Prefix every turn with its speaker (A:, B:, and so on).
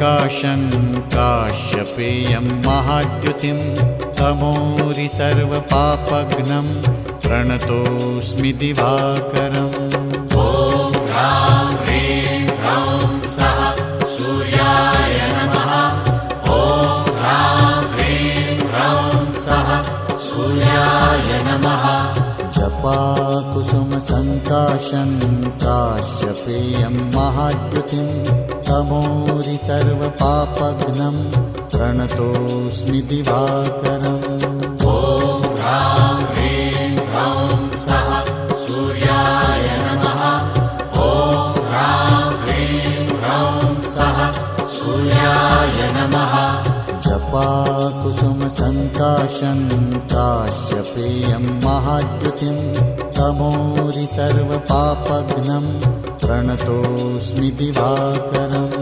A: सङ्काशं काश्यपेयं महाद्युतिं तमोरि सर्वपापघ्नं प्रणतोऽस्मि दिवाकरम्। ॐ ह्रां ह्रीं ह्रौं सः सूर्याय नमः। ॐ ह्रां ह्रीं ह्रौं सः सूर्याय नमः। जपाकुसुमसङ्काशं काश्यपेयं महाद्युतिं तमोरि सर्वपापघ्नं प्रणतोऽस्मि दिवाकरम्। ॐ ह्रां ह्रीं ह्रौं सः सूर्याय नमः। ॐ ह्रां ह्रीं ह्रौं सः सूर्याय नमः। जपाकुसुमसङ्काशं काश्यपेयं महाद्युतिं तमोरि सर्वपापघ्नं प्रणतोऽस्मि दिवाकरम्।